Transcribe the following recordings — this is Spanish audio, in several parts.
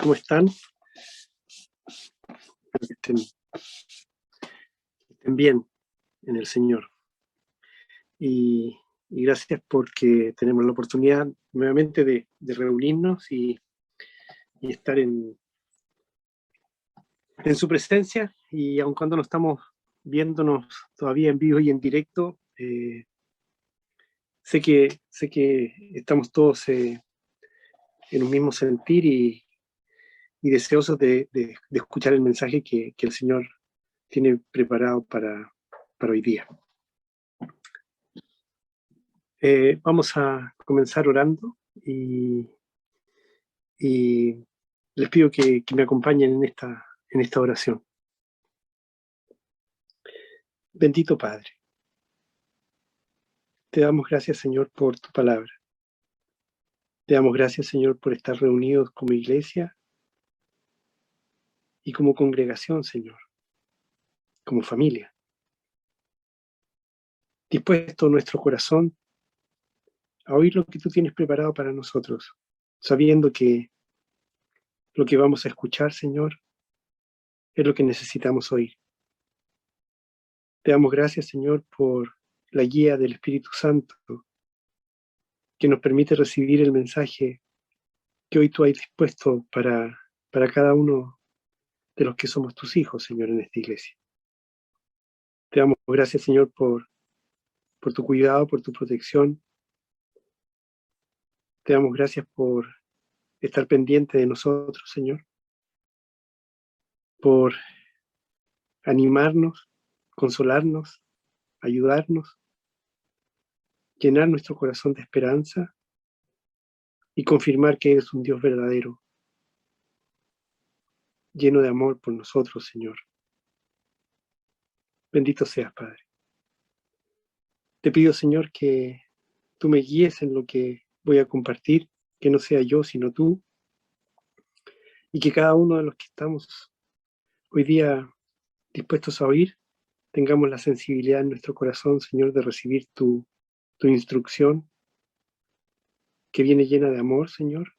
¿Cómo están? Espero que estén bien en el Señor. Y gracias porque tenemos la oportunidad nuevamente de reunirnos y estar en su presencia. Y aun cuando no estamos viéndonos todavía en vivo y en directo, sé que estamos todos en un mismo sentir y deseosos de escuchar el mensaje que el Señor tiene preparado para hoy día. Vamos a comenzar orando y les pido que me acompañen en esta oración. Bendito Padre, te damos gracias, Señor, por tu palabra. Te damos gracias, Señor, por estar reunidos como iglesia y como congregación, Señor, como familia. Dispuesto nuestro corazón a oír lo que tú tienes preparado para nosotros, sabiendo que lo que vamos a escuchar, Señor, es lo que necesitamos oír. Te damos gracias, Señor, por la guía del Espíritu Santo que nos permite recibir el mensaje que hoy tú has dispuesto para cada uno de los que somos tus hijos, Señor, en esta iglesia. Te damos gracias, Señor, por tu cuidado, por tu protección. Te damos gracias por estar pendiente de nosotros, Señor, por animarnos, consolarnos, ayudarnos, llenar nuestro corazón de esperanza y confirmar que eres un Dios verdadero, lleno de amor por nosotros, Señor. Bendito seas, Padre. Te pido, Señor, que tú me guíes en lo que voy a compartir, que no sea yo, sino tú, y que cada uno de los que estamos hoy día dispuestos a oír, tengamos la sensibilidad en nuestro corazón, Señor, de recibir tu instrucción, que viene llena de amor, Señor,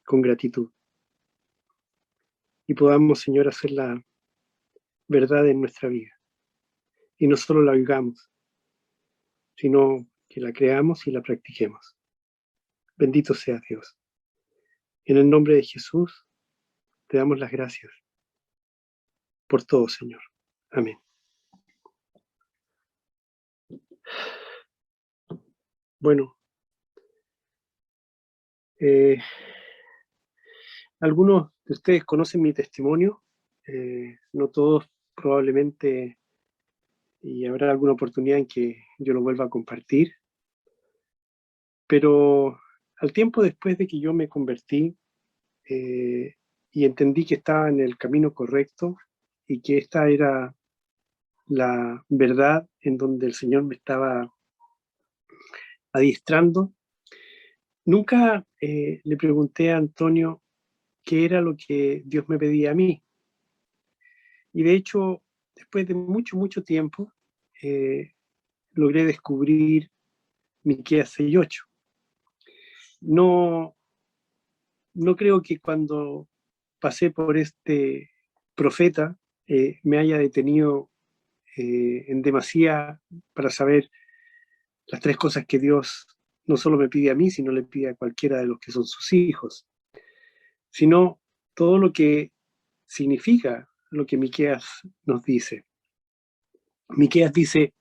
con gratitud. Y podamos, Señor, hacer la verdad en nuestra vida. Y no solo la oigamos, sino que la creamos y la practiquemos. Bendito sea Dios. En el nombre de Jesús, te damos las gracias por todo, Señor. Amén. Bueno, algunos de ustedes conocen mi testimonio, no todos probablemente, y habrá alguna oportunidad en que yo lo vuelva a compartir, pero al tiempo después de que yo me convertí y entendí que estaba en el camino correcto y que esta era la verdad en donde el Señor me estaba adiestrando, nunca le pregunté a Antonio qué era lo que Dios me pedía a mí. Y de hecho, después de mucho tiempo, logré descubrir Miqueas 6:8. No creo que cuando pasé por este profeta me haya detenido en demasía para saber las tres cosas que Dios no solo me pide a mí, sino le pide a cualquiera de los que son sus hijos, sino todo lo que significa lo que Miqueas nos dice. Miqueas dice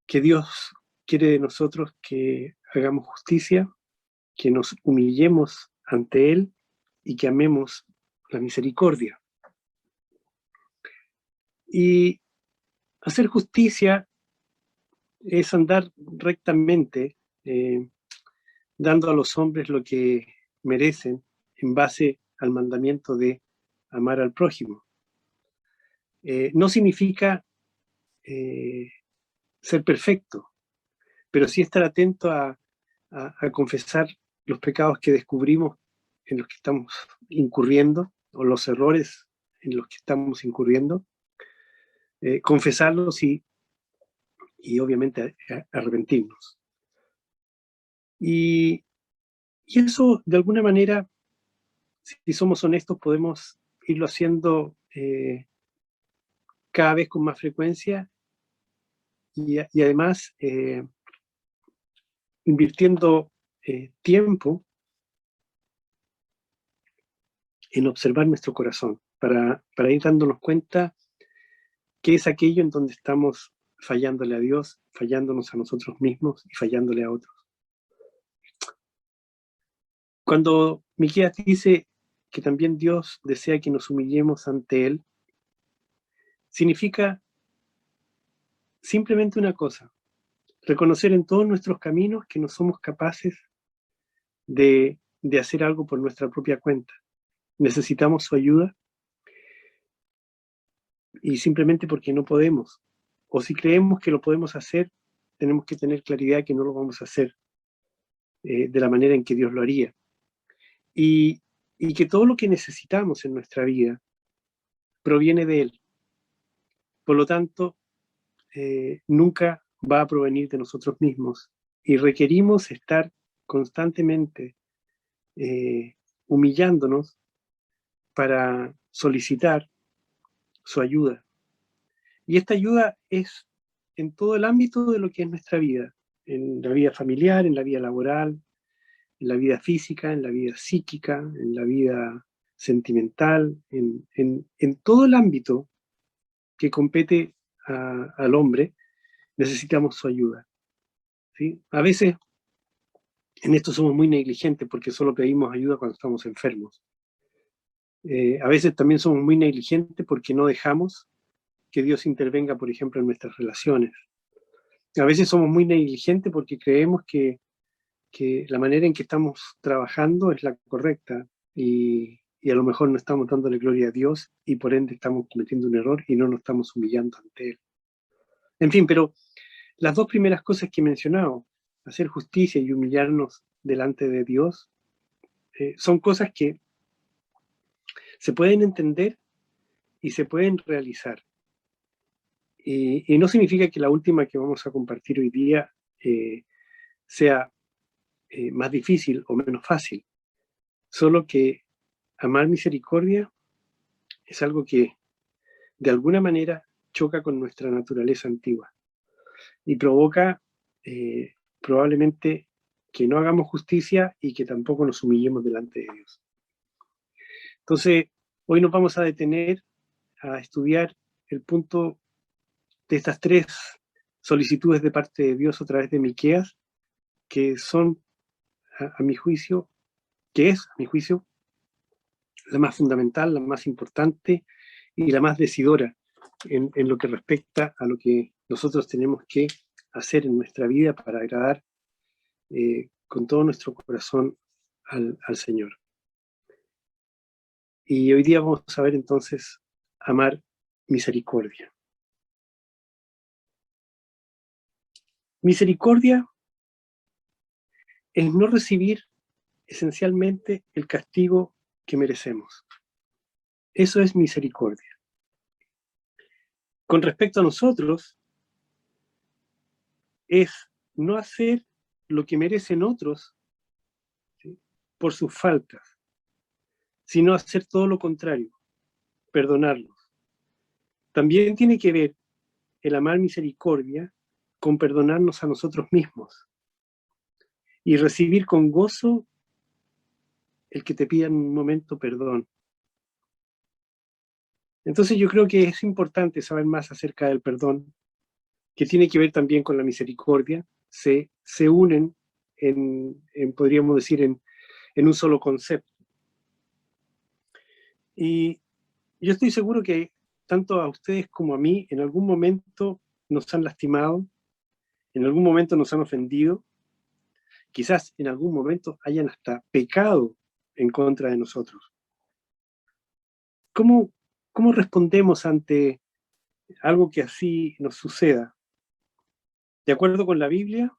que Dios quiere de nosotros que hagamos justicia, que nos humillemos ante Él y que amemos la misericordia. Y hacer justicia es andar rectamente, dando a los hombres lo que merecen en base al mandamiento de amar al prójimo. No significa ser perfecto, pero sí estar atento a confesar los pecados que descubrimos en los que estamos incurriendo, o los errores en los que estamos incurriendo, confesarlos y obviamente arrepentirnos. Y eso, de alguna manera, si somos honestos, podemos irlo haciendo cada vez con más frecuencia y además invirtiendo tiempo en observar nuestro corazón, para ir dándonos cuenta qué es aquello en donde estamos fallándole a Dios, fallándonos a nosotros mismos y fallándole a otros. Cuando Miqueas dice que también Dios desea que nos humillemos ante Él, significa simplemente una cosa: reconocer en todos nuestros caminos que no somos capaces de hacer algo por nuestra propia cuenta. Necesitamos su ayuda y simplemente porque no podemos. O si creemos que lo podemos hacer, tenemos que tener claridad que no lo vamos a hacer de la manera en que Dios lo haría. Y que todo lo que necesitamos en nuestra vida proviene de Él. Por lo tanto, nunca va a provenir de nosotros mismos. Y requerimos estar constantemente humillándonos para solicitar su ayuda. Y esta ayuda es en todo el ámbito de lo que es nuestra vida, en la vida familiar, en la vida laboral, en la vida física, en la vida psíquica, en la vida sentimental, en todo el ámbito que compete al hombre, necesitamos su ayuda, ¿sí? A veces en esto somos muy negligentes porque solo pedimos ayuda cuando estamos enfermos. A veces también somos muy negligentes porque no dejamos que Dios intervenga, por ejemplo, en nuestras relaciones. A veces somos muy negligentes porque creemos que la manera en que estamos trabajando es la correcta y a lo mejor no estamos dándole gloria a Dios y por ende estamos cometiendo un error y no nos estamos humillando ante Él. En fin, pero las dos primeras cosas que he mencionado, hacer justicia y humillarnos delante de Dios, son cosas que se pueden entender y se pueden realizar. Y no significa que la última que vamos a compartir hoy día sea más difícil o menos fácil, solo que amar misericordia es algo que de alguna manera choca con nuestra naturaleza antigua y provoca probablemente que no hagamos justicia y que tampoco nos humillemos delante de Dios. Entonces, hoy nos vamos a detener a estudiar el punto de estas tres solicitudes de parte de Dios a través de Miqueas, que son, a mi juicio, que es, a mi juicio, la más fundamental, la más importante y la más decidora en lo que respecta a lo que nosotros tenemos que hacer en nuestra vida para agradar con todo nuestro corazón al Señor. Y hoy día vamos a ver entonces amar misericordia. Misericordia es no recibir esencialmente el castigo que merecemos. Eso es misericordia. Con respecto a nosotros, es no hacer lo que merecen otros, ¿sí?, por sus faltas, sino hacer todo lo contrario, perdonarlos. También tiene que ver el amar misericordia con perdonarnos a nosotros mismos y recibir con gozo el que te pida en un momento perdón. Entonces yo creo que es importante saber más acerca del perdón, que tiene que ver también con la misericordia. Se unen podríamos decir, en un solo concepto. Y yo estoy seguro que tanto a ustedes como a mí en algún momento nos han lastimado, en algún momento nos han ofendido, quizás en algún momento hayan hasta pecado en contra de nosotros. ¿Cómo respondemos ante algo que así nos suceda? De acuerdo con la Biblia,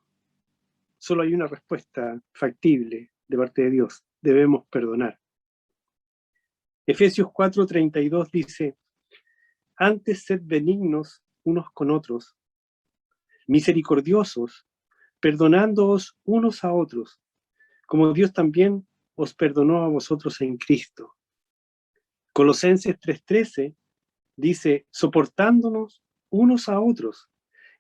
solo hay una respuesta factible de parte de Dios: debemos perdonar. Efesios 4:32 dice: antes sed benignos unos con otros, misericordiosos, perdonándoos unos a otros, como Dios también os perdonó a vosotros en Cristo. Colosenses 3:13 dice, soportándonos unos a otros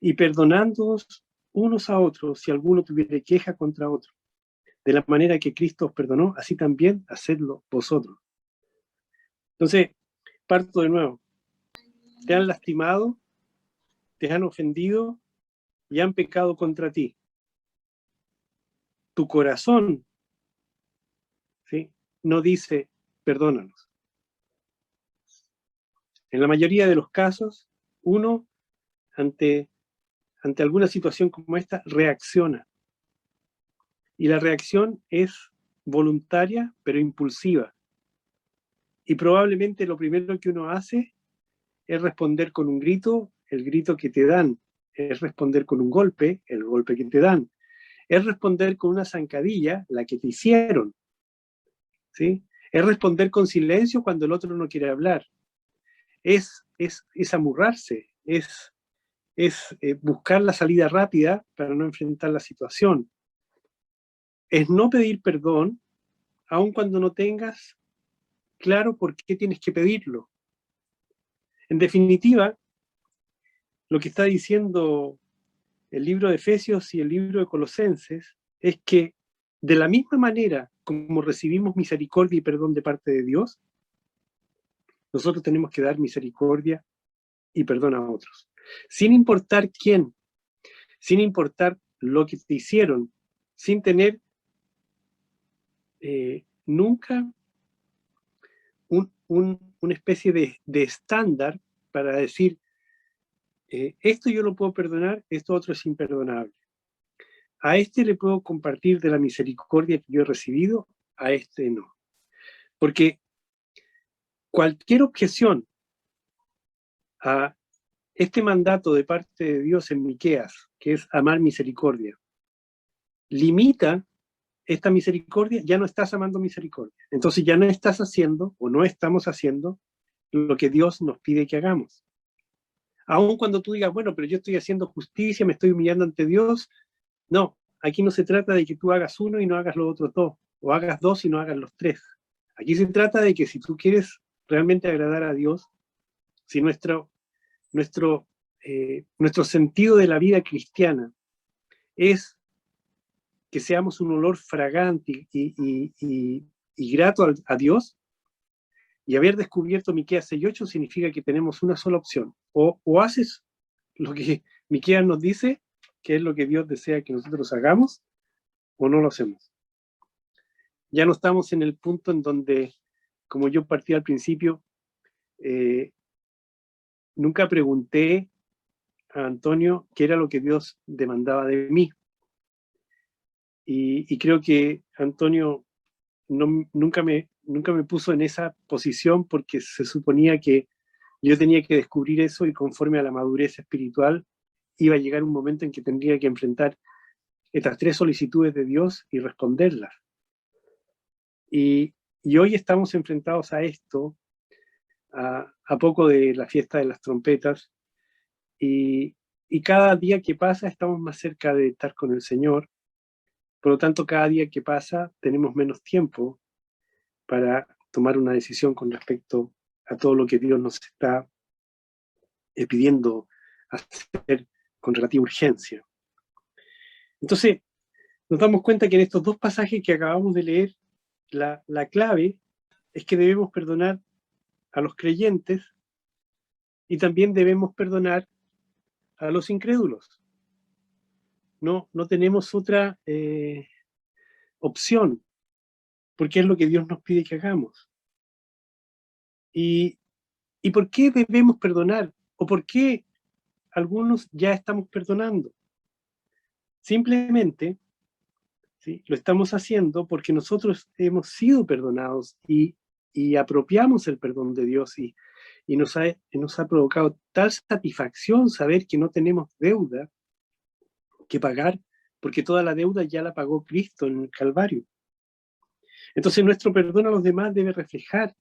y perdonándonos unos a otros si alguno tuviera queja contra otro. De la manera que Cristo os perdonó, así también hacedlo vosotros. Entonces, parto de nuevo. Te han lastimado, te han ofendido y han pecado contra ti. Tu corazón, ¿sí?, no dice, perdónanos. En la mayoría de los casos, uno, ante alguna situación como esta, reacciona. Y la reacción es voluntaria, pero impulsiva. Y probablemente lo primero que uno hace es responder con un grito, el grito que te dan. Es responder con un golpe, el golpe que te dan. Es responder con una zancadilla, la que te hicieron. ¿Sí? Es responder con silencio cuando el otro no quiere hablar. Es amurrarse, es buscar la salida rápida para no enfrentar la situación. Es no pedir perdón, aun cuando no tengas claro por qué tienes que pedirlo. En definitiva, lo que está diciendo el libro de Efesios y el libro de Colosenses es que de la misma manera como recibimos misericordia y perdón de parte de Dios, nosotros tenemos que dar misericordia y perdón a otros. Sin importar quién, sin importar lo que te hicieron, sin tener nunca una especie de estándar para decir, esto yo lo puedo perdonar, esto otro es imperdonable. A este le puedo compartir de la misericordia que yo he recibido, a este no. Porque cualquier objeción a este mandato de parte de Dios en Miqueas, que es amar misericordia, limita esta misericordia, ya no estás amando misericordia. Entonces ya no estás haciendo, o no estamos haciendo, lo que Dios nos pide que hagamos. Aun cuando tú digas, bueno, pero yo estoy haciendo justicia, me estoy humillando ante Dios. No, aquí no se trata de que tú hagas uno y no hagas los otros dos, o hagas dos y no hagas los tres. Aquí se trata de que si tú quieres realmente agradar a Dios, si nuestro sentido de la vida cristiana es que seamos un olor fragante y grato a Dios, y haber descubierto Miqueas 6:8 significa que tenemos una sola opción. O haces lo que Miqueas nos dice, que es lo que Dios desea que nosotros hagamos, o no lo hacemos. Ya no estamos en el punto en donde, como yo partí al principio, nunca pregunté a Antonio qué era lo que Dios demandaba de mí. Y creo que Antonio nunca me puso en esa posición porque se suponía que yo tenía que descubrir eso y conforme a la madurez espiritual iba a llegar un momento en que tendría que enfrentar estas tres solicitudes de Dios y responderlas. Y hoy estamos enfrentados a esto, a poco de la fiesta de las trompetas, y cada día que pasa estamos más cerca de estar con el Señor. Por lo tanto, cada día que pasa tenemos menos tiempo para tomar una decisión con respecto a todo lo que Dios nos está pidiendo hacer con relativa urgencia. Entonces, nos damos cuenta que en estos dos pasajes que acabamos de leer, la clave es que debemos perdonar a los creyentes y también debemos perdonar a los incrédulos. No tenemos otra opción, porque es lo que Dios nos pide que hagamos. ¿Y por qué debemos perdonar? ¿O por qué algunos ya estamos perdonando? Simplemente, ¿sí?, lo estamos haciendo porque nosotros hemos sido perdonados y apropiamos el perdón de Dios y nos ha provocado tal satisfacción saber que no tenemos deuda que pagar, porque toda la deuda ya la pagó Cristo en el Calvario. Entonces nuestro perdón a los demás debe reflejar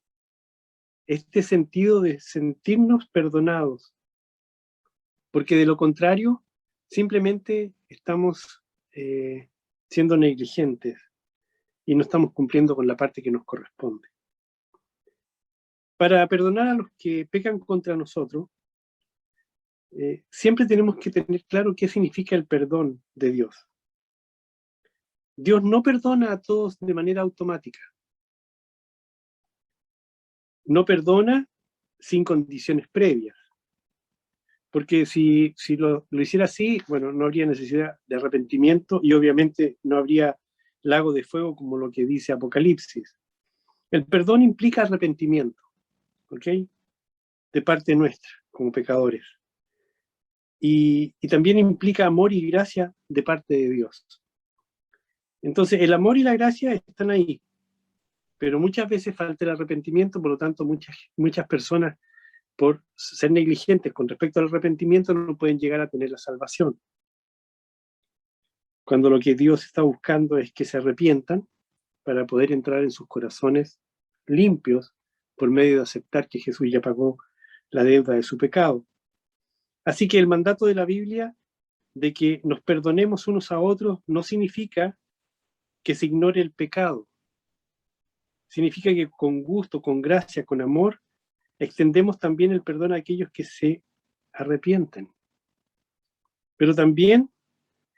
este sentido de sentirnos perdonados, porque de lo contrario simplemente estamos siendo negligentes y no estamos cumpliendo con la parte que nos corresponde. Para perdonar a los que pecan contra nosotros, siempre tenemos que tener claro qué significa el perdón de Dios. Dios no perdona a todos de manera automática. No perdona sin condiciones previas. Porque si lo hiciera así, bueno, no habría necesidad de arrepentimiento y obviamente no habría lago de fuego como lo que dice Apocalipsis. El perdón implica arrepentimiento, ¿ok? De parte nuestra, como pecadores. Y también implica amor y gracia de parte de Dios. Entonces, el amor y la gracia están ahí, pero muchas veces falta el arrepentimiento, por lo tanto, muchas personas, por ser negligentes con respecto al arrepentimiento, no pueden llegar a tener la salvación. Cuando lo que Dios está buscando es que se arrepientan para poder entrar en sus corazones limpios por medio de aceptar que Jesús ya pagó la deuda de su pecado. Así que el mandato de la Biblia de que nos perdonemos unos a otros no significa que se ignore el pecado. Significa que con gusto, con gracia, con amor, extendemos también el perdón a aquellos que se arrepienten. Pero también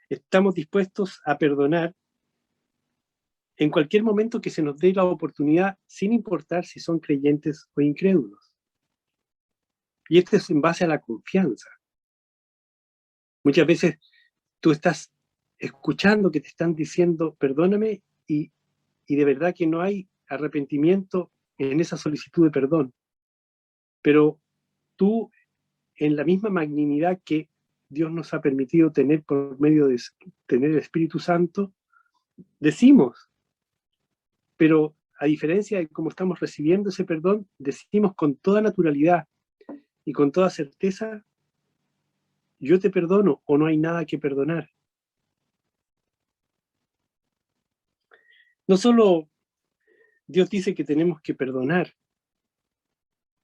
estamos dispuestos a perdonar en cualquier momento que se nos dé la oportunidad, sin importar si son creyentes o incrédulos. Y esto es en base a la confianza. Muchas veces tú estás escuchando que te están diciendo perdóname y de verdad que no hay arrepentimiento en esa solicitud de perdón. Pero tú, en la misma magnanimidad que Dios nos ha permitido tener por medio de tener el Espíritu Santo, decimos, pero a diferencia de cómo estamos recibiendo ese perdón, decimos con toda naturalidad y con toda certeza, yo te perdono o no hay nada que perdonar. No solo Dios dice que tenemos que perdonar,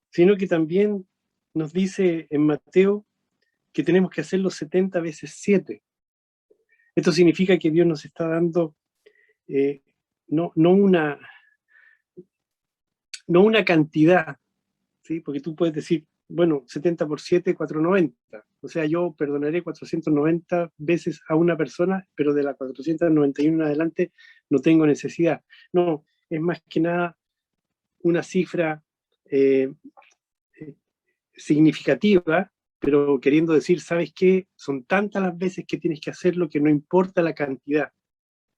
sino que también nos dice en Mateo que tenemos que hacerlo 70 veces 7. Esto significa que Dios nos está dando no una cantidad, ¿sí? Porque tú puedes decir, bueno, 70 por 7, 490. O sea, yo perdonaré 490 veces a una persona, pero de la 491 en adelante no tengo necesidad. No, es más que nada una cifra significativa, pero queriendo decir, ¿sabes qué? Son tantas las veces que tienes que hacerlo que no importa la cantidad.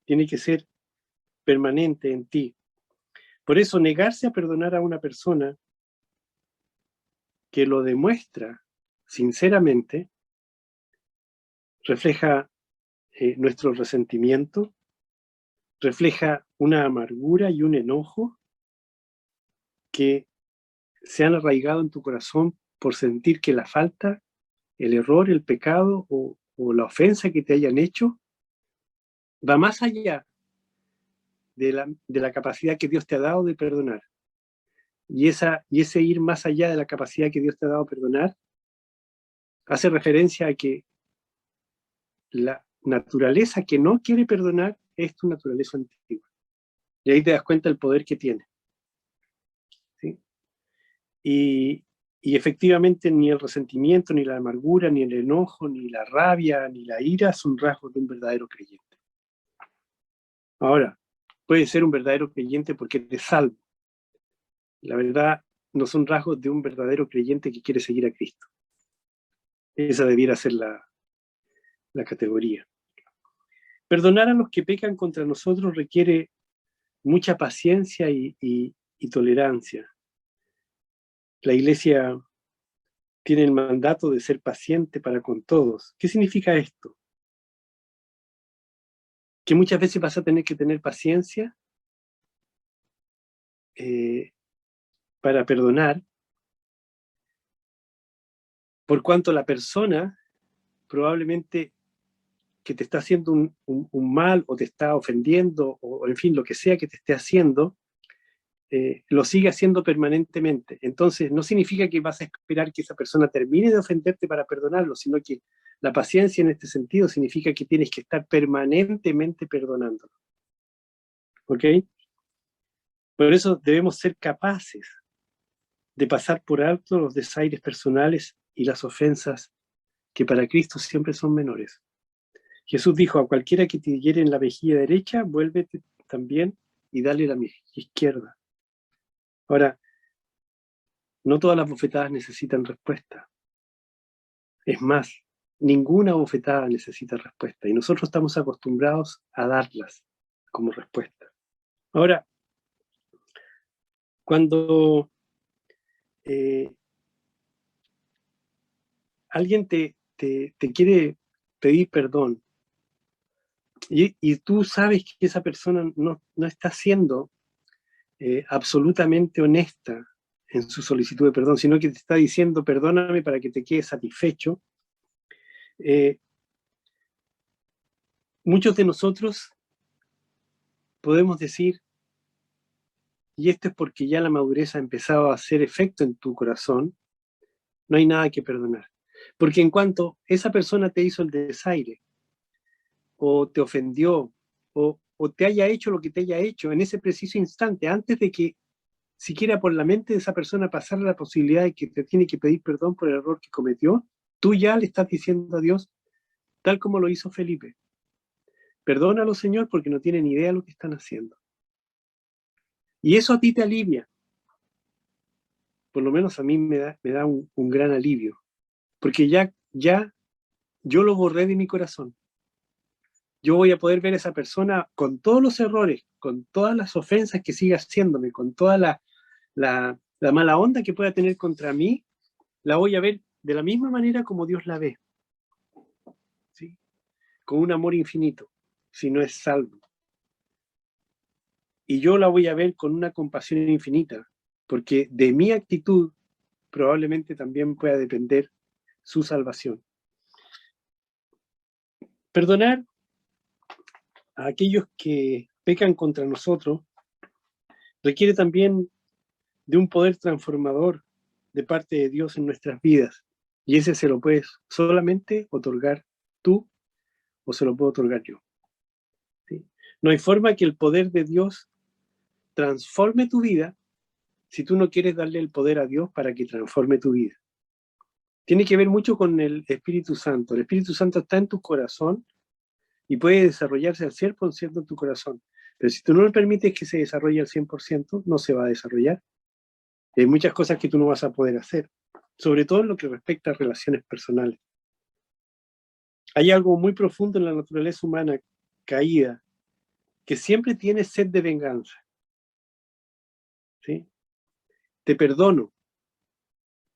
Tiene que ser permanente en ti. Por eso, negarse a perdonar a una persona que lo demuestra sinceramente refleja nuestro resentimiento, refleja una amargura y un enojo que se han arraigado en tu corazón por sentir que la falta, el error, el pecado o la ofensa que te hayan hecho va más allá de la capacidad que Dios te ha dado de perdonar. Y ese ir más allá de la capacidad que Dios te ha dado de perdonar hace referencia a que la naturaleza que no quiere perdonar es tu naturaleza antigua. Y ahí te das cuenta del poder que tiene. ¿Sí? Y efectivamente ni el resentimiento, ni la amargura, ni el enojo, ni la rabia, ni la ira son rasgos de un verdadero creyente. Ahora, puede ser un verdadero creyente porque te salvo. La verdad, no son rasgos de un verdadero creyente que quiere seguir a Cristo. Esa debiera ser la categoría. Perdonar a los que pecan contra nosotros requiere mucha paciencia y tolerancia. La Iglesia tiene el mandato de ser paciente para con todos. ¿Qué significa esto? Que muchas veces vas a tener que tener paciencia para perdonar, por cuanto la persona probablemente que te está haciendo un mal o te está ofendiendo o en fin, lo que sea que te esté haciendo, lo sigue haciendo permanentemente. Entonces, no significa que vas a esperar que esa persona termine de ofenderte para perdonarlo, sino que la paciencia en este sentido significa que tienes que estar permanentemente perdonándolo. ¿Ok? Por eso debemos ser capaces de pasar por alto los desaires personales y las ofensas que para Cristo siempre son menores. Jesús dijo: a cualquiera que te hiere en la mejilla derecha, vuélvete también y dale la mejilla izquierda. Ahora, no todas las bofetadas necesitan respuesta. Es más, ninguna bofetada necesita respuesta y nosotros estamos acostumbrados a darlas como respuesta. Ahora, cuando alguien te quiere pedir perdón y tú sabes que esa persona no está siendo absolutamente honesta en su solicitud de perdón, sino que te está diciendo perdóname para que te quedes satisfecho, muchos de nosotros podemos decir, y esto es porque ya la madurez ha empezado a hacer efecto en tu corazón, no hay nada que perdonar. Porque en cuanto esa persona te hizo el desaire, o te ofendió, o te haya hecho lo que te haya hecho, en ese preciso instante, antes de que siquiera por la mente de esa persona pasara la posibilidad de que te tiene que pedir perdón por el error que cometió, tú ya le estás diciendo a Dios, tal como lo hizo Felipe: perdónalo, Señor, porque no tienen idea de lo que están haciendo. Y eso a ti te alivia. Por lo menos a mí me da un gran alivio. Porque ya yo lo borré de mi corazón. Yo voy a poder ver a esa persona con todos los errores, con todas las ofensas que siga haciéndome, con toda la mala onda que pueda tener contra mí, la voy a ver de la misma manera como Dios la ve, ¿sí? Con un amor infinito, si no es salvo. Y yo la voy a ver con una compasión infinita, porque de mi actitud probablemente también pueda depender su salvación. Perdonar a aquellos que pecan contra nosotros requiere también de un poder transformador de parte de Dios en nuestras vidas. Y ese se lo puedes solamente otorgar tú o se lo puedo otorgar yo. ¿Sí? No hay forma que el poder de Dios transforme tu vida si tú no quieres darle el poder a Dios para que transforme tu vida. Tiene que ver mucho con el Espíritu Santo. El Espíritu Santo está en tu corazón y puede desarrollarse al 100% en tu corazón. Pero si tú no le permites que se desarrolle al 100%, no se va a desarrollar. Hay muchas cosas que tú no vas a poder hacer, sobre todo en lo que respecta a relaciones personales. Hay algo muy profundo en la naturaleza humana caída, que siempre tiene sed de venganza. ¿Sí? Te perdono,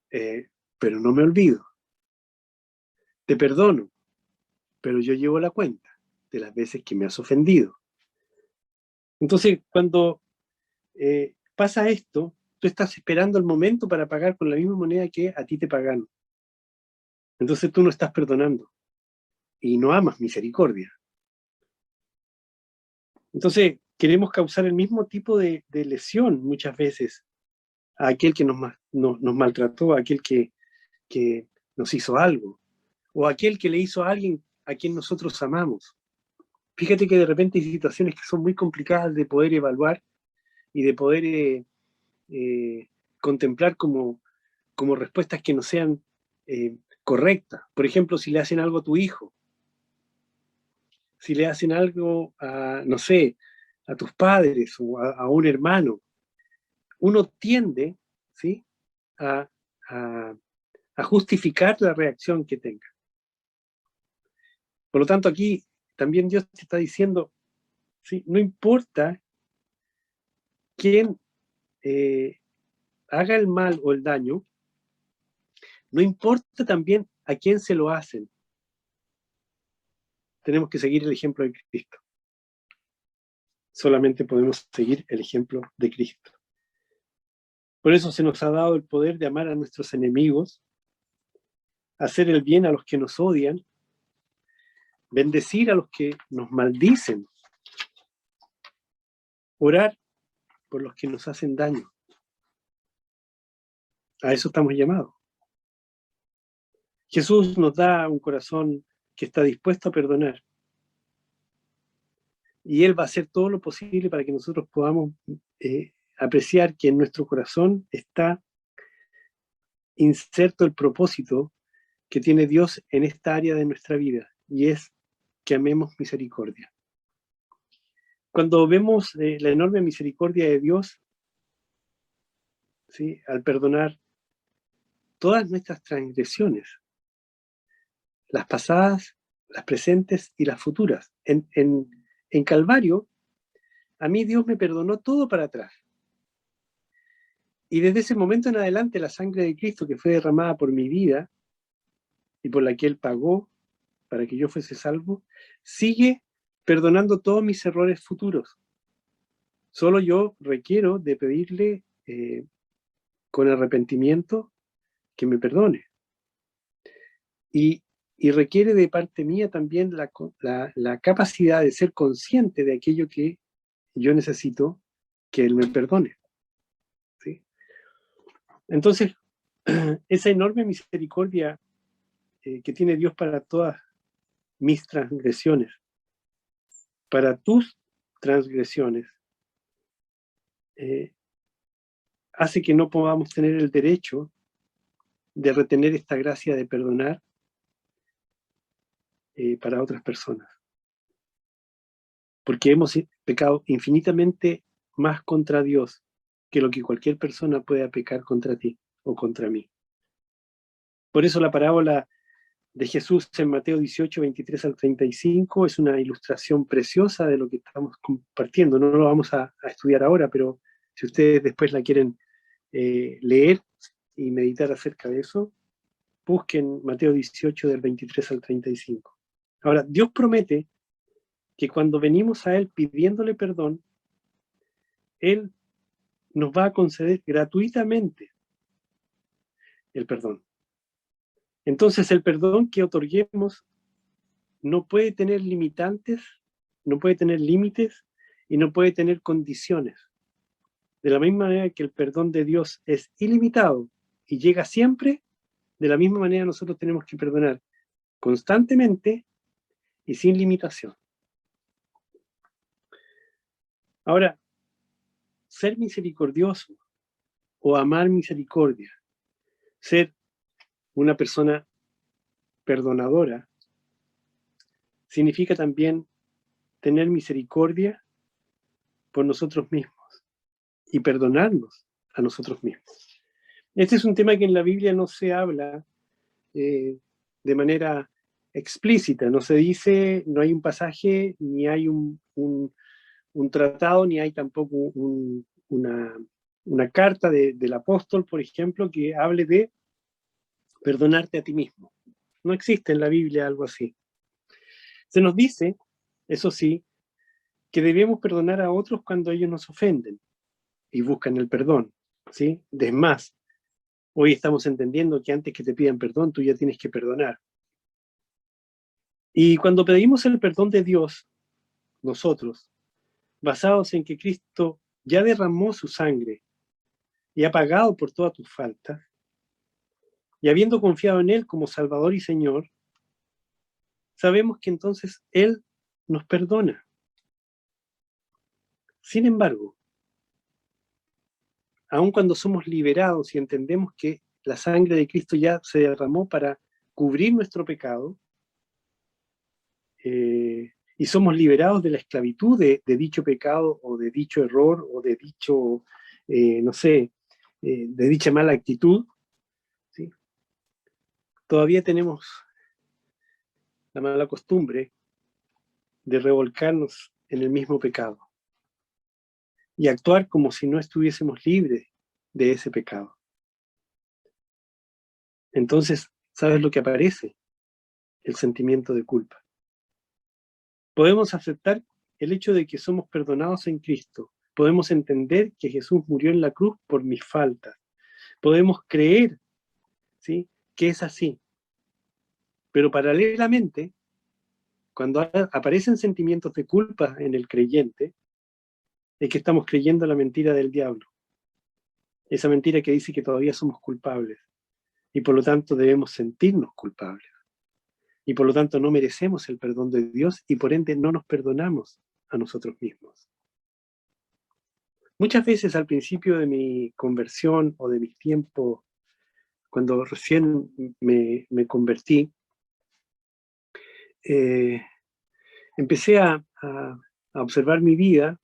pero no me olvido. Te perdono, pero yo llevo la cuenta de las veces que me has ofendido. Entonces, cuando pasa esto, tú estás esperando el momento para pagar con la misma moneda que a ti te pagaron. Entonces tú no estás perdonando y no amas misericordia. Entonces queremos causar el mismo tipo de lesión muchas veces a aquel que nos maltrató, a aquel que nos hizo algo, o a aquel que le hizo a alguien a quien nosotros amamos. Fíjate que de repente hay situaciones que son muy complicadas de poder evaluar y de poder contemplar como respuestas que no sean correctas. Por ejemplo, si le hacen algo a tu hijo, si le hacen algo a, no sé, a tus padres o a un hermano, uno tiende, ¿sí?, a, a, a justificar la reacción que tenga. Por lo tanto, aquí también Dios te está diciendo, ¿sí?, no importa quién haga el mal o el daño, no importa también a quién se lo hacen. Tenemos que seguir el ejemplo de Cristo. Solamente podemos seguir el ejemplo de Cristo. Por eso se nos ha dado el poder de amar a nuestros enemigos, hacer el bien a los que nos odian, bendecir a los que nos maldicen, orar por los que nos hacen daño. A eso estamos llamados. Jesús nos da un corazón que está dispuesto a perdonar. Y Él va a hacer todo lo posible para que nosotros podamos apreciar que en nuestro corazón está inserto el propósito que tiene Dios en esta área de nuestra vida, y es que amemos misericordia. Cuando vemos la enorme misericordia de Dios, ¿sí?, al perdonar todas nuestras transgresiones, las pasadas, las presentes y las futuras. En Calvario, a mí Dios me perdonó todo para atrás. Y desde ese momento en adelante, la sangre de Cristo que fue derramada por mi vida y por la que Él pagó para que yo fuese salvo, sigue perdonando todos mis errores futuros. Solo yo requiero de pedirle con arrepentimiento que me perdone. Y requiere de parte mía también la capacidad de ser consciente de aquello que yo necesito que Él me perdone, ¿sí? Entonces, esa enorme misericordia que tiene Dios para todas mis transgresiones, para tus transgresiones, hace que no podamos tener el derecho de retener esta gracia de perdonar para otras personas. Porque hemos pecado infinitamente más contra Dios que lo que cualquier persona pueda pecar contra ti o contra mí. Por eso la parábola de Jesús en Mateo 18, 23 al 35 es una ilustración preciosa de lo que estamos compartiendo. No lo vamos a estudiar ahora, pero si ustedes después la quieren leer y meditar acerca de eso, busquen Mateo 18 del 23 al 35. Ahora, Dios promete que cuando venimos a Él pidiéndole perdón, Él nos va a conceder gratuitamente el perdón. Entonces el perdón que otorguemos no puede tener limitantes, no puede tener límites y no puede tener condiciones. De la misma manera que el perdón de Dios es ilimitado y llega siempre, de la misma manera nosotros tenemos que perdonar constantemente y sin limitación. Ahora, ser misericordioso o amar misericordia, ser una persona perdonadora, significa también tener misericordia por nosotros mismos y perdonarnos a nosotros mismos. Este es un tema que en la Biblia no se habla de manera explícita, no se dice, no hay un pasaje, ni hay un tratado, ni hay tampoco una carta del apóstol, por ejemplo, que hable de perdonarte a ti mismo. No existe en la Biblia algo así. Se nos dice, eso sí, que debemos perdonar a otros cuando ellos nos ofenden y buscan el perdón, ¿sí? Es más, hoy estamos entendiendo que antes que te pidan perdón, tú ya tienes que perdonar. Y cuando pedimos el perdón de Dios, nosotros, basados en que Cristo ya derramó su sangre y ha pagado por todas tus faltas, y habiendo confiado en Él como Salvador y Señor, sabemos que entonces Él nos perdona. Sin embargo, aun cuando somos liberados y entendemos que la sangre de Cristo ya se derramó para cubrir nuestro pecado, y somos liberados de la esclavitud de dicho pecado o de dicho error o de dicho, no sé, de dicha mala actitud, ¿sí? Todavía tenemos la mala costumbre de revolcarnos en el mismo pecado y actuar como si no estuviésemos libres de ese pecado. Entonces, ¿sabes lo que aparece? El sentimiento de culpa. Podemos aceptar el hecho de que somos perdonados en Cristo. Podemos entender que Jesús murió en la cruz por mis faltas. Podemos creer, ¿sí?, que es así. Pero paralelamente, cuando aparecen sentimientos de culpa en el creyente, es que estamos creyendo la mentira del diablo. Esa mentira que dice que todavía somos culpables y por lo tanto debemos sentirnos culpables. Y por lo tanto no merecemos el perdón de Dios y por ende no nos perdonamos a nosotros mismos. Muchas veces al principio de mi conversión o de mis tiempos, cuando recién me convertí, empecé a observar mi vida,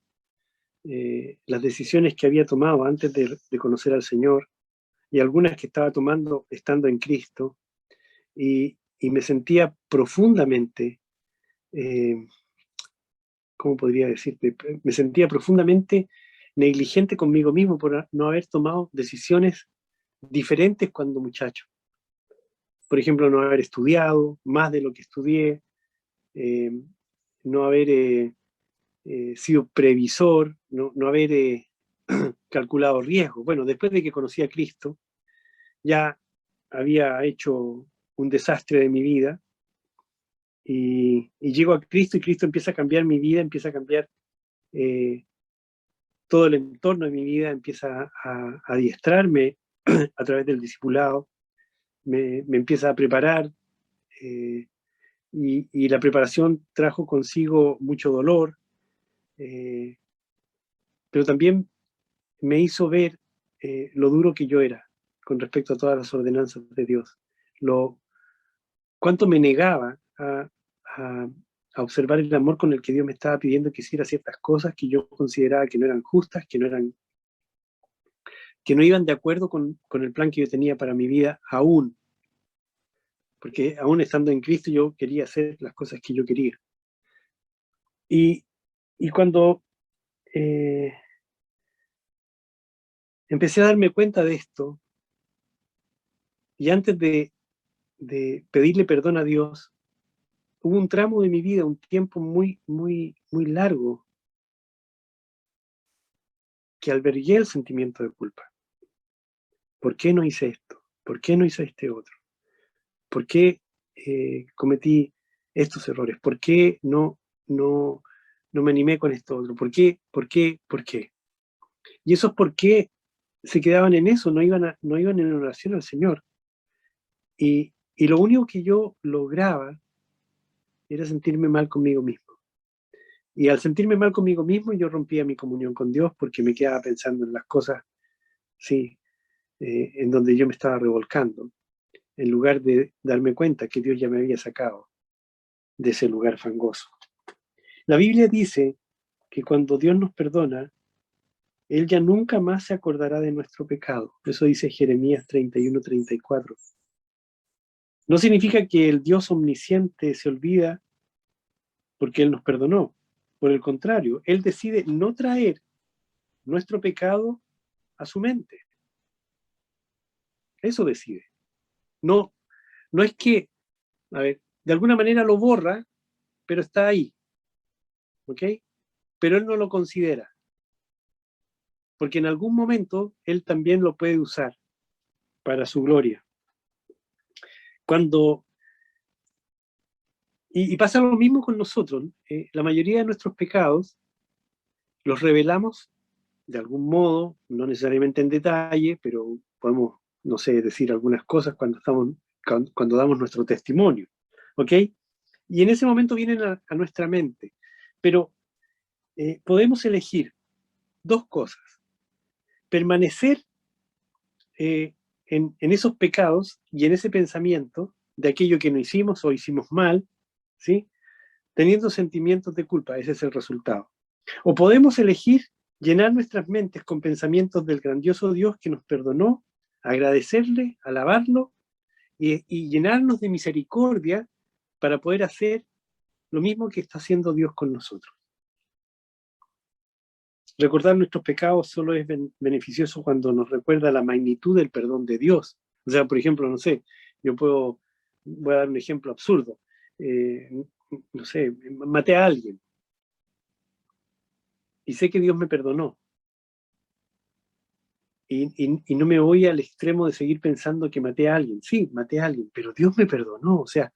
las decisiones que había tomado antes de conocer al Señor y algunas que estaba tomando estando en Cristo, y me sentía profundamente, ¿cómo podría decirte? Me sentía profundamente negligente conmigo mismo por no haber tomado decisiones diferentes cuando muchacho. Por ejemplo, no haber estudiado más de lo que estudié, eh, no haber sido previsor, no haber calculado riesgos. Bueno, después de que conocí a Cristo, ya había hecho un desastre de mi vida y llego a Cristo y Cristo empieza a cambiar mi vida, empieza a cambiar eh, todo el entorno de mi vida, empieza a adiestrarme a través del discipulado, me empieza a preparar, eh, y la preparación trajo consigo mucho dolor, eh, pero también me hizo ver lo duro que yo era con respecto a todas las ordenanzas de Dios, cuánto me negaba a, a observar el amor con el que Dios me estaba pidiendo que hiciera ciertas cosas que yo consideraba que no eran justas, que no iban de acuerdo con el plan que yo tenía para mi vida aún, porque aún estando en Cristo yo quería hacer las cosas que yo quería. Y, y cuando eh, empecé a darme cuenta de esto, y antes de pedirle perdón a Dios, hubo un tramo de mi vida, un tiempo muy, muy, muy largo, que albergué el sentimiento de culpa. ¿Por qué no hice esto? ¿Por qué no hice este otro? ¿Por qué cometí estos errores? ¿Por qué no me animé con esto otro? ¿Por qué? ¿Por qué? ¿Por qué? Y esos por qué se quedaban en eso, no iban en oración al Señor. Y lo único que yo lograba era sentirme mal conmigo mismo. Y al sentirme mal conmigo mismo, yo rompía mi comunión con Dios porque me quedaba pensando en las cosas, sí, en donde yo me estaba revolcando, en lugar de darme cuenta que Dios ya me había sacado de ese lugar fangoso. La Biblia dice que cuando Dios nos perdona, Él ya nunca más se acordará de nuestro pecado. Eso dice Jeremías 31-34. No significa que el Dios omnisciente se olvida porque Él nos perdonó. Por el contrario, Él decide no traer nuestro pecado a su mente. Eso decide. No, no es que, a ver, de alguna manera lo borra, pero está ahí, ¿ok? Pero Él no lo considera, porque en algún momento Él también lo puede usar para su gloria. Cuando, y pasa lo mismo con nosotros, la mayoría de nuestros pecados los revelamos de algún modo, no necesariamente en detalle, pero podemos, no sé, decir algunas cosas cuando damos nuestro testimonio, ¿ok? Y en ese momento vienen a nuestra mente, pero podemos elegir dos cosas: permanecer en esos pecados y en ese pensamiento de aquello que no hicimos o hicimos mal, ¿sí? Teniendo sentimientos de culpa, ese es el resultado. O podemos elegir llenar nuestras mentes con pensamientos del grandioso Dios que nos perdonó, agradecerle, alabarlo y llenarnos de misericordia para poder hacer lo mismo que está haciendo Dios con nosotros. Recordar nuestros pecados solo es beneficioso cuando nos recuerda la magnitud del perdón de Dios. O sea, por ejemplo, no sé, voy a dar un ejemplo absurdo. Eh, no sé, maté a alguien y sé que Dios me perdonó. Y no me voy al extremo de seguir pensando que maté a alguien. Sí, maté a alguien, pero Dios me perdonó. O sea,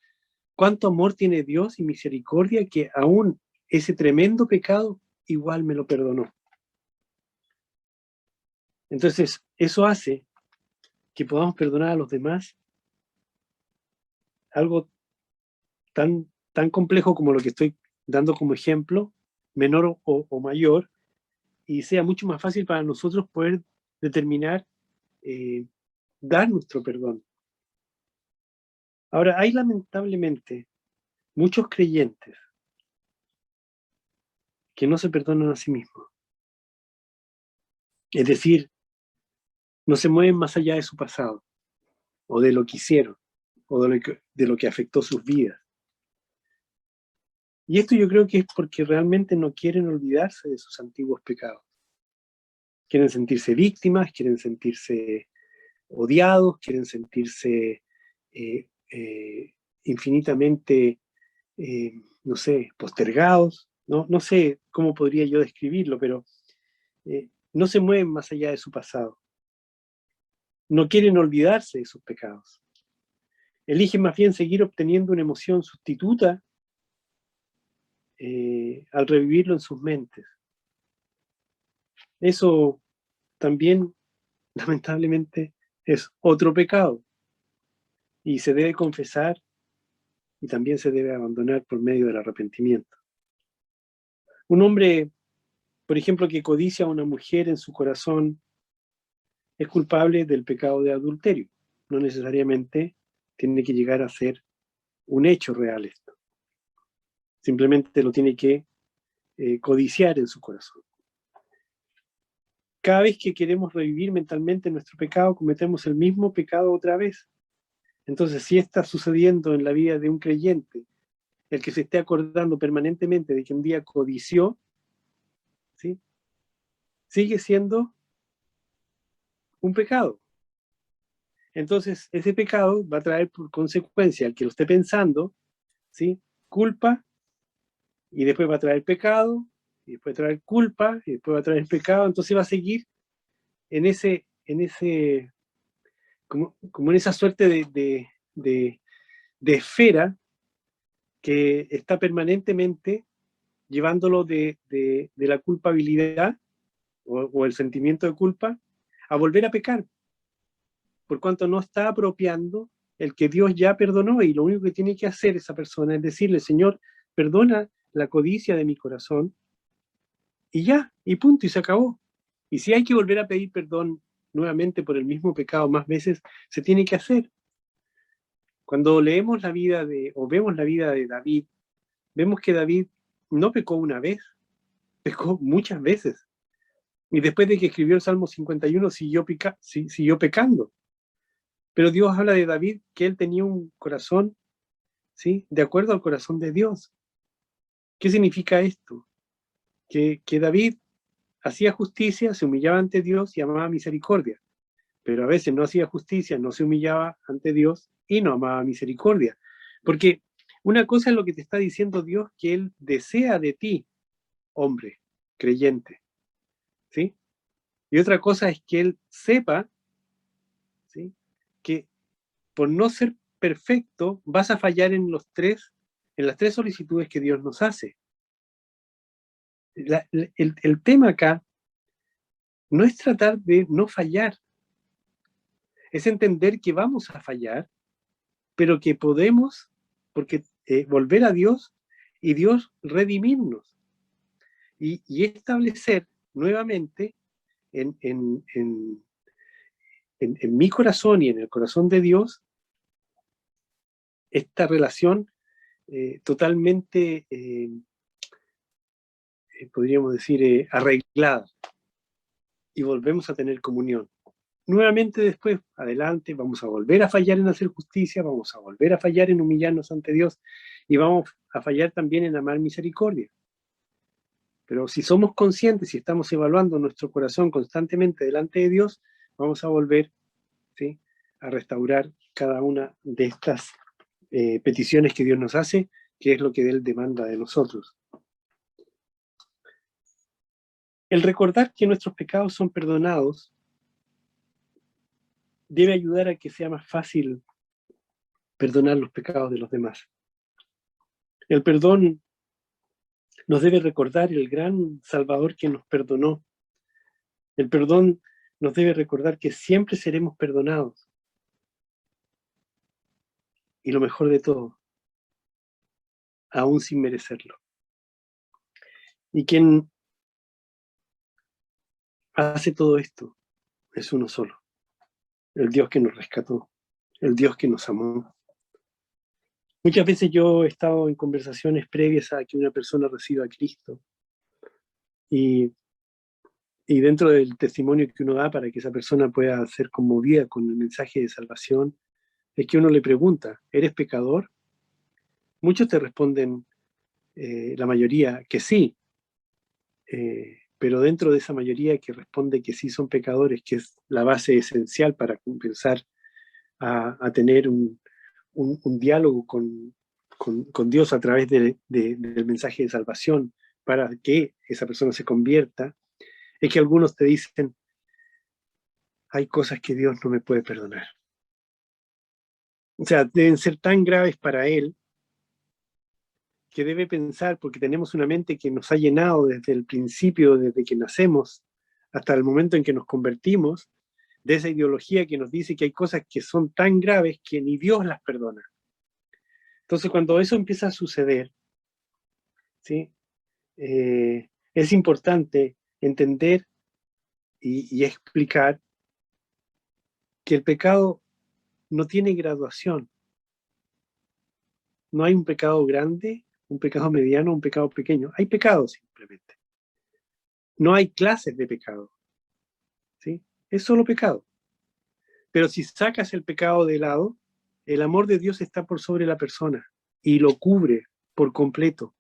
cuánto amor tiene Dios y misericordia que aún ese tremendo pecado igual me lo perdonó. Entonces, eso hace que podamos perdonar a los demás algo tan complejo como lo que estoy dando como ejemplo, menor o mayor, y sea mucho más fácil para nosotros poder determinar, dar nuestro perdón. Ahora, hay lamentablemente muchos creyentes que no se perdonan a sí mismos. Es decir, no se mueven más allá de su pasado, o de lo que hicieron, o de lo que afectó sus vidas. Y esto yo creo que es porque realmente no quieren olvidarse de sus antiguos pecados. Quieren sentirse víctimas, quieren sentirse odiados, quieren sentirse eh, eh, infinitamente, no sé, postergados. No sé cómo podría yo describirlo, pero no se mueven más allá de su pasado. No quieren olvidarse de sus pecados. Eligen más bien seguir obteniendo una emoción sustituta al revivirlo en sus mentes. Eso también, lamentablemente, es otro pecado y se debe confesar y también se debe abandonar por medio del arrepentimiento. Un hombre, por ejemplo, que codicia a una mujer en su corazón es culpable del pecado de adulterio. No necesariamente tiene que llegar a ser un hecho real esto. Simplemente lo tiene que codiciar en su corazón. Cada vez que queremos revivir mentalmente nuestro pecado, cometemos el mismo pecado otra vez. Entonces, si está sucediendo en la vida de un creyente, el que se esté acordando permanentemente de que un día codició, ¿sí?, sigue siendo un pecado. Entonces, ese pecado va a traer por consecuencia al que lo esté pensando, ¿sí?, culpa, y después va a traer pecado, y después va a traer culpa, y después va a traer pecado. Entonces va a seguir en ese como en esa suerte de esfera que está permanentemente llevándolo de la culpabilidad o el sentimiento de culpa a volver a pecar, por cuanto no está apropiando el que Dios ya perdonó, y lo único que tiene que hacer esa persona es decirle: Señor, perdona la codicia de mi corazón, y ya, y punto, y se acabó. Y si hay que volver a pedir perdón nuevamente por el mismo pecado más veces, se tiene que hacer. Cuando leemos la vida o vemos la vida de David, vemos que David no pecó una vez, pecó muchas veces. Y después de que escribió el Salmo 51, siguió pecando. Pero Dios habla de David que él tenía un corazón, ¿sí?, de acuerdo al corazón de Dios. ¿Qué significa esto? Que David hacía justicia, se humillaba ante Dios y amaba misericordia. Pero a veces no hacía justicia, no se humillaba ante Dios y no amaba misericordia. Porque una cosa es lo que te está diciendo Dios, que Él desea de ti, hombre, creyente, ¿sí? Y otra cosa es que Él sepa, ¿sí?, que por no ser perfecto vas a fallar en las tres solicitudes que Dios nos hace. El tema acá no es tratar de no fallar, es entender que vamos a fallar, pero que podemos volver a Dios y Dios redimirnos y establecer nuevamente en mi corazón y en el corazón de Dios esta relación totalmente, podríamos decir, arreglada, y volvemos a tener comunión. Nuevamente después, adelante, vamos a volver a fallar en hacer justicia, vamos a volver a fallar en humillarnos ante Dios, y vamos a fallar también en amar misericordia. Pero si somos conscientes, si estamos evaluando nuestro corazón constantemente delante de Dios, vamos a volver, ¿sí?, a restaurar cada una de estas peticiones que Dios nos hace, que es lo que Él demanda de nosotros. El recordar que nuestros pecados son perdonados debe ayudar a que sea más fácil perdonar los pecados de los demás. El perdón nos debe recordar el gran Salvador que nos perdonó. El perdón nos debe recordar que siempre seremos perdonados. Y lo mejor de todo, aún sin merecerlo. Y quien hace todo esto es uno solo, el Dios que nos rescató, el Dios que nos amó. Muchas veces yo he estado en conversaciones previas a que una persona reciba a Cristo y, y dentro del testimonio que uno da para que esa persona pueda ser conmovida con el mensaje de salvación, es que uno le pregunta, ¿eres pecador? Muchos te responden, la mayoría, que sí, pero dentro de esa mayoría que responde que sí son pecadores, que es la base esencial para comenzar a tener un diálogo con Dios a través del mensaje de salvación para que esa persona se convierta, es que algunos te dicen, hay cosas que Dios no me puede perdonar. O sea, deben ser tan graves para Él que debe pensar, porque tenemos una mente que nos ha llenado desde el principio, desde que nacemos, hasta el momento en que nos convertimos, de esa ideología que nos dice que hay cosas que son tan graves que ni Dios las perdona. Entonces, cuando eso empieza a suceder, ¿sí? Es importante entender y explicar que el pecado no tiene graduación. No hay un pecado grande, un pecado mediano, un pecado pequeño. Hay pecados simplemente. No hay clases de pecado, ¿sí? Es solo pecado. Pero si sacas el pecado de lado, el amor de Dios está por sobre la persona y lo cubre por completo.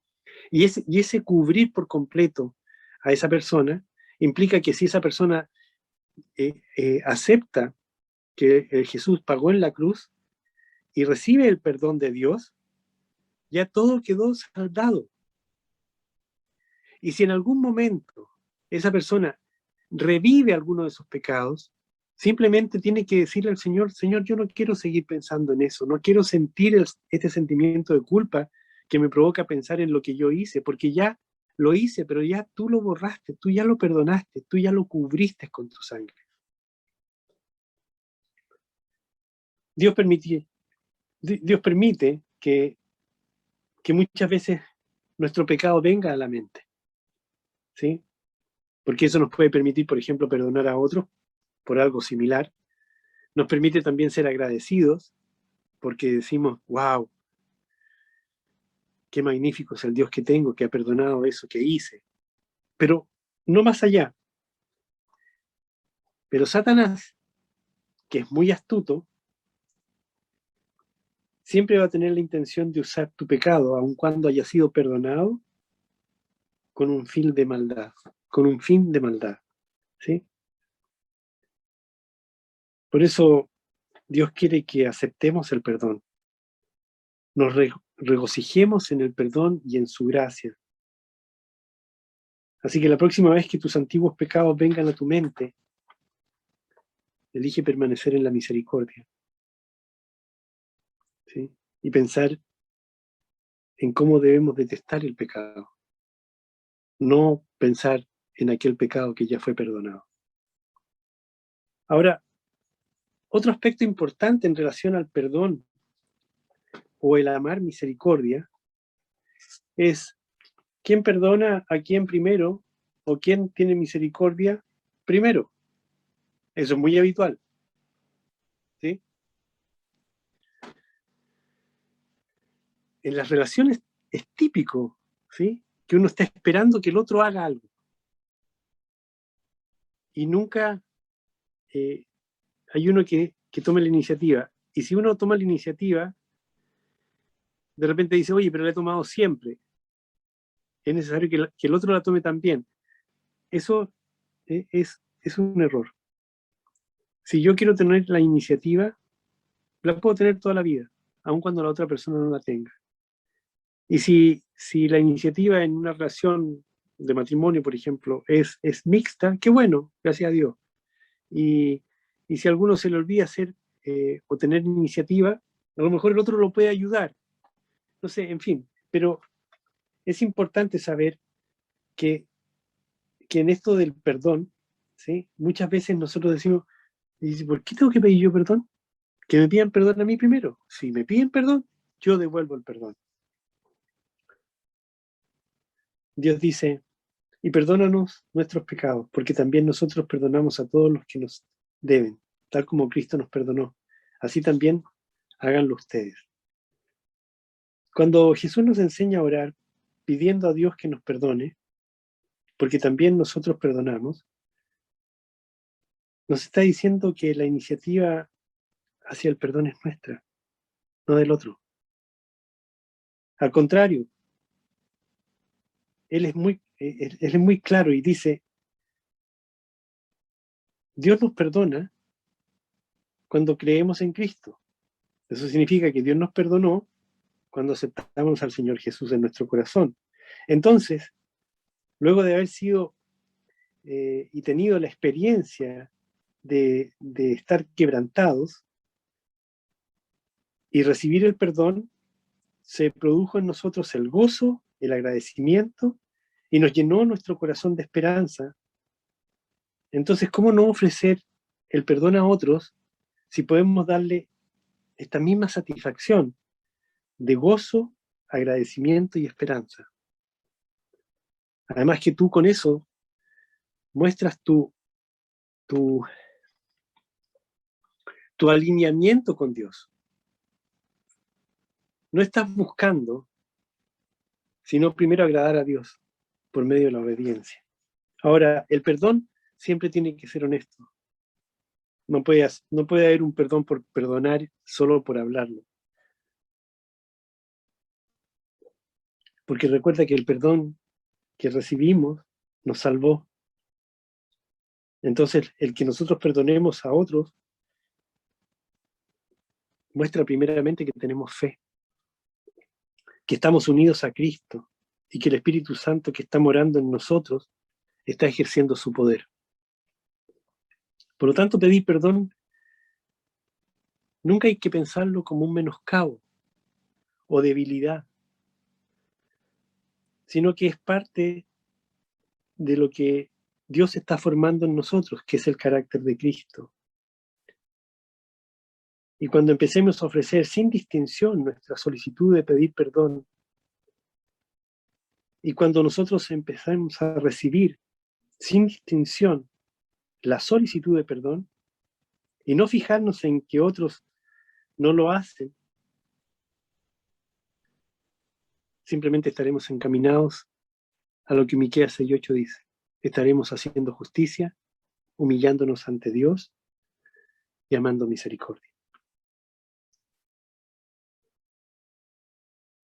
Y ese cubrir por completo a esa persona implica que si esa persona acepta que Jesús pagó en la cruz y recibe el perdón de Dios, ya todo quedó saldado. Y si en algún momento esa persona revive alguno de sus pecados, simplemente tiene que decirle al Señor, Señor, yo no quiero seguir pensando en eso, no quiero sentir este sentimiento de culpa que me provoca pensar en lo que yo hice, porque ya lo hice, pero ya tú lo borraste, tú ya lo perdonaste, tú ya lo cubriste con tu sangre. Dios permite, Dios permite que muchas veces nuestro pecado venga a la mente, ¿sí? Porque eso nos puede permitir, por ejemplo, perdonar a otros por algo similar. Nos permite también ser agradecidos porque decimos, wow, qué magnífico es el Dios que tengo, que ha perdonado eso que hice. Pero no más allá. Pero Satanás, que es muy astuto, siempre va a tener la intención de usar tu pecado, aun cuando haya sido perdonado, con un fin de maldad, con un fin de maldad, ¿sí? Por eso Dios quiere que aceptemos el perdón, nos regocijemos en el perdón y en su gracia. Así que la próxima vez que tus antiguos pecados vengan a tu mente, elige permanecer en la misericordia, ¿sí? Y pensar en cómo debemos detestar el pecado, no pensar en aquel pecado que ya fue perdonado. Ahora, otro aspecto importante en relación al perdón o el amar misericordia es quién perdona a quién primero o quién tiene misericordia primero. Eso es muy habitual, ¿sí? En las relaciones es típico, ¿sí? Que uno está esperando que el otro haga algo y nunca hay uno que tome la iniciativa. Y si uno toma la iniciativa, de repente dice, oye, pero la he tomado siempre. Es necesario que el otro la tome también. Eso es un error. Si yo quiero tener la iniciativa, la puedo tener toda la vida, aun cuando la otra persona no la tenga. Y si la iniciativa en una relación de matrimonio, por ejemplo, es mixta, qué bueno, gracias a Dios. Y, y si a alguno se le olvida hacer o tener iniciativa, a lo mejor el otro lo puede ayudar. No sé, en fin, pero es importante saber que en esto del perdón, ¿sí? Muchas veces nosotros decimos, ¿por qué tengo que pedir yo perdón? Que me pidan perdón a mí primero. Si me piden perdón, yo devuelvo el perdón. Dios dice, Y perdónanos nuestros pecados, porque también nosotros perdonamos a todos los que nos deben, tal como Cristo nos perdonó. Así también háganlo ustedes. Cuando Jesús nos enseña a orar pidiendo a Dios que nos perdone, porque también nosotros perdonamos, nos está diciendo que la iniciativa hacia el perdón es nuestra, no del otro. Al contrario, él es muy claro y dice, Dios nos perdona cuando creemos en Cristo. Eso significa que Dios nos perdonó cuando aceptamos al Señor Jesús en nuestro corazón. Entonces, luego de haber sido y tenido la experiencia de estar quebrantados y recibir el perdón, se produjo en nosotros el gozo, el agradecimiento y nos llenó nuestro corazón de esperanza. Entonces, ¿cómo no ofrecer el perdón a otros si podemos darle esta misma satisfacción de gozo, agradecimiento y esperanza? Además que tú con eso muestras tu alineamiento con Dios. No estás buscando, sino primero agradar a Dios por medio de la obediencia. Ahora, el perdón siempre tiene que ser honesto. No puede haber un perdón por perdonar solo por hablarlo. Porque recuerda que el perdón que recibimos nos salvó. Entonces, el que nosotros perdonemos a otros muestra primeramente que tenemos fe, que estamos unidos a Cristo y que el Espíritu Santo que está morando en nosotros está ejerciendo su poder. Por lo tanto, pedir perdón nunca hay que pensarlo como un menoscabo o debilidad, sino que es parte de lo que Dios está formando en nosotros, que es el carácter de Cristo. Y cuando empecemos a ofrecer sin distinción nuestra solicitud de pedir perdón, y cuando nosotros empezamos a recibir sin distinción la solicitud de perdón, y no fijarnos en que otros no lo hacen, simplemente estaremos encaminados a lo que Miqueas 6:8 dice. Estaremos haciendo justicia, humillándonos ante Dios y amando misericordia.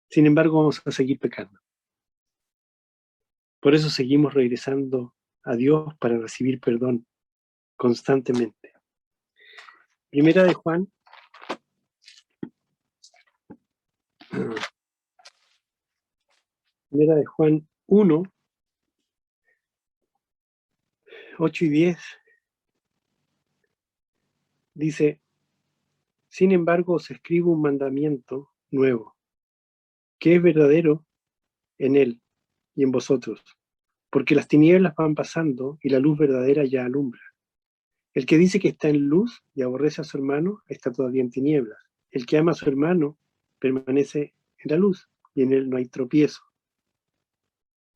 Sin embargo, vamos a seguir pecando. Por eso seguimos regresando a Dios para recibir perdón constantemente. Primera de Juan 1, 8 y 10 dice, sin embargo os escribo un mandamiento nuevo, que es verdadero en él y en vosotros, porque las tinieblas van pasando y la luz verdadera ya alumbra. El que dice que está en luz y aborrece a su hermano está todavía en tinieblas. El que ama a su hermano permanece en la luz y en él no hay tropiezo.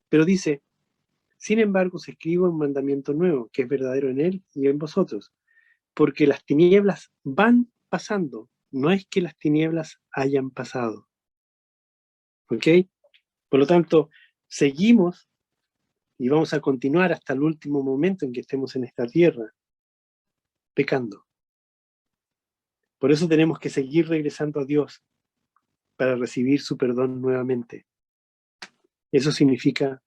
Pero dice, sin embargo os escribo un mandamiento nuevo, que es verdadero en él y en vosotros, porque las tinieblas van pasando, no es que las tinieblas hayan pasado. ¿Ok? Por lo tanto, seguimos y vamos a continuar hasta el último momento en que estemos en esta tierra, pecando. Por eso tenemos que seguir regresando a Dios para recibir su perdón nuevamente. Eso significa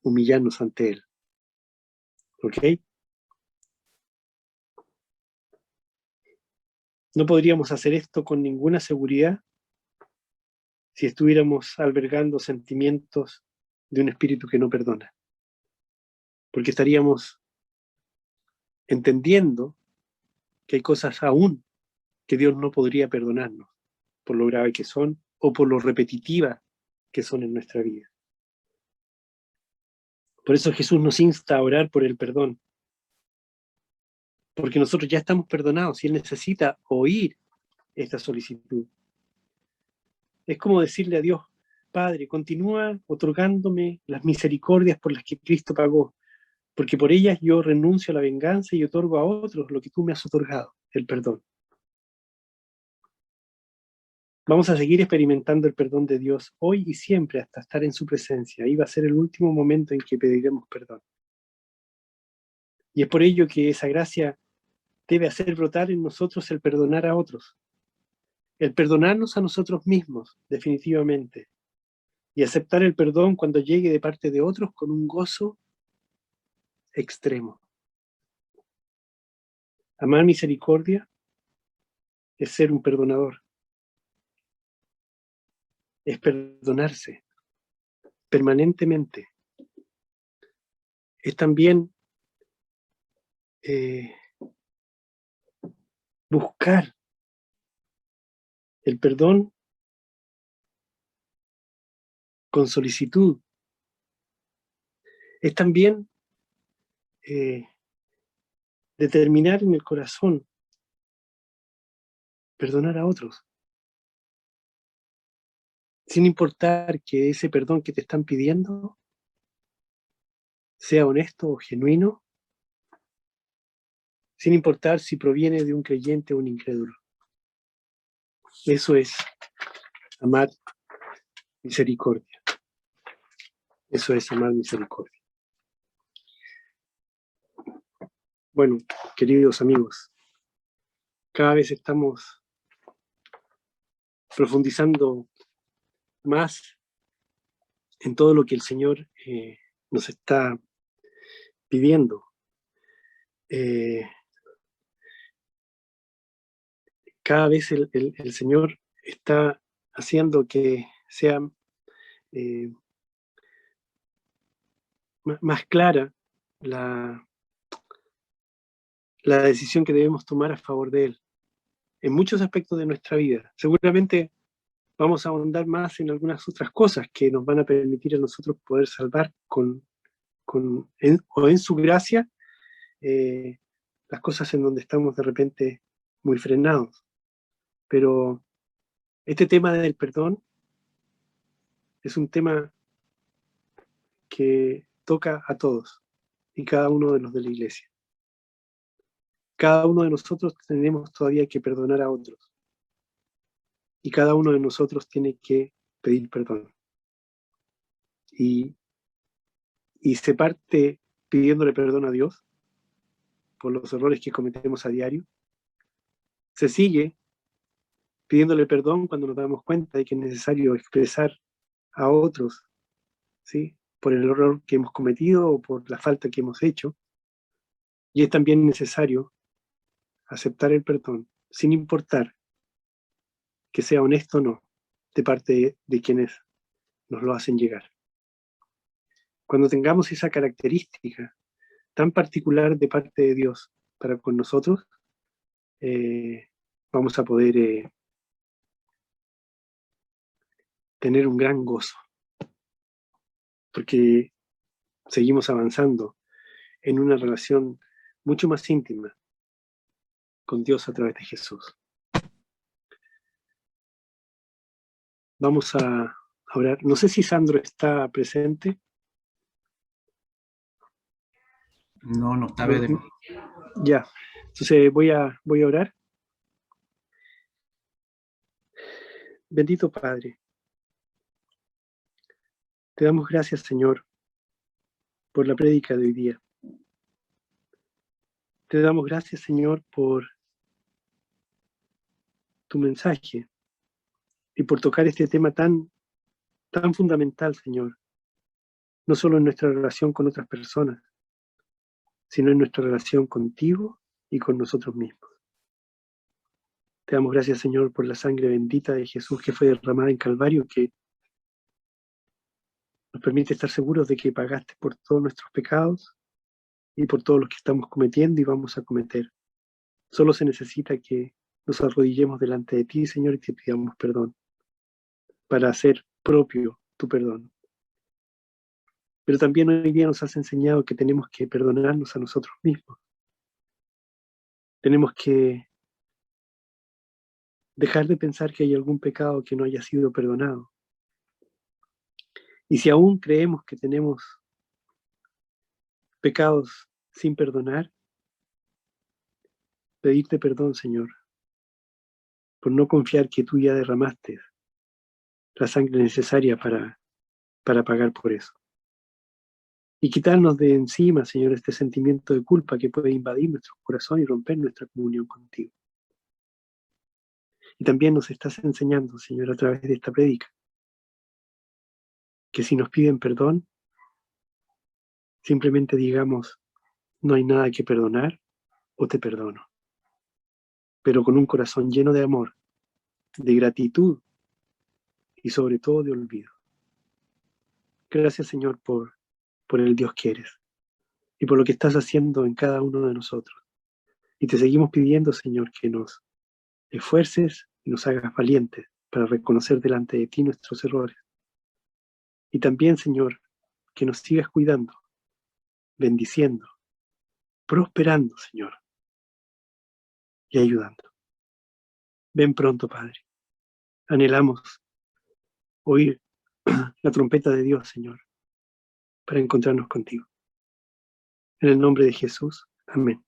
humillarnos ante Él. ¿Ok? No podríamos hacer esto con ninguna seguridad si estuviéramos albergando sentimientos de un espíritu que no perdona. Porque estaríamos entendiendo que hay cosas aún que Dios no podría perdonarnos, por lo grave que son o por lo repetitivas que son en nuestra vida. Por eso Jesús nos insta a orar por el perdón, porque nosotros ya estamos perdonados y Él necesita oír esta solicitud. Es como decirle a Dios, Padre, continúa otorgándome las misericordias por las que Cristo pagó, porque por ellas yo renuncio a la venganza y otorgo a otros lo que tú me has otorgado, el perdón. Vamos a seguir experimentando el perdón de Dios hoy y siempre hasta estar en su presencia. Ahí va a ser el último momento en que pediremos perdón. Y es por ello que esa gracia debe hacer brotar en nosotros el perdonar a otros, el perdonarnos a nosotros mismos, definitivamente, y aceptar el perdón cuando llegue de parte de otros con un gozo extremo. Amar misericordia es ser un perdonador, es perdonarse permanentemente, es también eh, buscar el perdón con solicitud, es también determinar en el corazón perdonar a otros, sin importar que ese perdón que te están pidiendo sea honesto o genuino, sin importar si proviene de un creyente o un incrédulo. Eso es amar misericordia. Eso es amar misericordia. Bueno, queridos amigos, cada vez estamos profundizando más en todo lo que el Señor nos está pidiendo. Cada vez el Señor está haciendo que sea más clara la decisión que debemos tomar a favor de Él, en muchos aspectos de nuestra vida. Seguramente vamos a ahondar más en algunas otras cosas que nos van a permitir a nosotros poder salvar o en su gracia eh, las cosas en donde estamos de repente muy frenados. Pero este tema del perdón es un tema que toca a todos y cada uno de los de la iglesia. Cada uno de nosotros tenemos todavía que perdonar a otros y cada uno de nosotros tiene que pedir perdón. Y se parte pidiéndole perdón a Dios por los errores que cometemos a diario. Se sigue pidiéndole perdón cuando nos damos cuenta de que es necesario expresar a otros, ¿sí?, por el error que hemos cometido o por la falta que hemos hecho. Y es también necesario aceptar el perdón, sin importar que sea honesto o no, de parte de quienes nos lo hacen llegar. Cuando tengamos esa característica tan particular de parte de Dios para con nosotros, vamos a poder tener un gran gozo, porque seguimos avanzando en una relación mucho más íntima con Dios a través de Jesús. Vamos a orar. No sé si Sandro está presente. No, no está bien. Ya, entonces voy a orar. Bendito Padre, te damos gracias, Señor, por la prédica de hoy día. Te damos gracias, Señor, por tu mensaje y por tocar este tema tan fundamental, Señor, no solo en nuestra relación con otras personas, sino en nuestra relación contigo y con nosotros mismos. Te damos gracias, Señor, por la sangre bendita de Jesús que fue derramada en Calvario, que nos permite estar seguros de que pagaste por todos nuestros pecados y por todos los que estamos cometiendo y vamos a cometer. Solo se necesita que nos arrodillemos delante de ti, Señor, y te pidamos perdón, para hacer propio tu perdón. Pero también hoy día nos has enseñado que tenemos que perdonarnos a nosotros mismos. Tenemos que dejar de pensar que hay algún pecado que no haya sido perdonado. Y si aún creemos que tenemos pecados sin perdonar, pedirte perdón, Señor, por no confiar que tú ya derramaste la sangre necesaria para pagar por eso. Y quitarnos de encima, Señor, este sentimiento de culpa que puede invadir nuestro corazón y romper nuestra comunión contigo. Y también nos estás enseñando, Señor, a través de esta prédica, que si nos piden perdón, simplemente digamos, no hay nada que perdonar o te perdono. Pero con un corazón lleno de amor, de gratitud y sobre todo de olvido. Gracias, Señor, por el Dios que eres y por lo que estás haciendo en cada uno de nosotros. Y te seguimos pidiendo, Señor, que nos esfuerces y nos hagas valientes para reconocer delante de ti nuestros errores. Y también, Señor, que nos sigas cuidando, bendiciendo, prosperando, Señor, y ayudando. Ven pronto, Padre. Anhelamos oír la trompeta de Dios, Señor, para encontrarnos contigo. En el nombre de Jesús. Amén.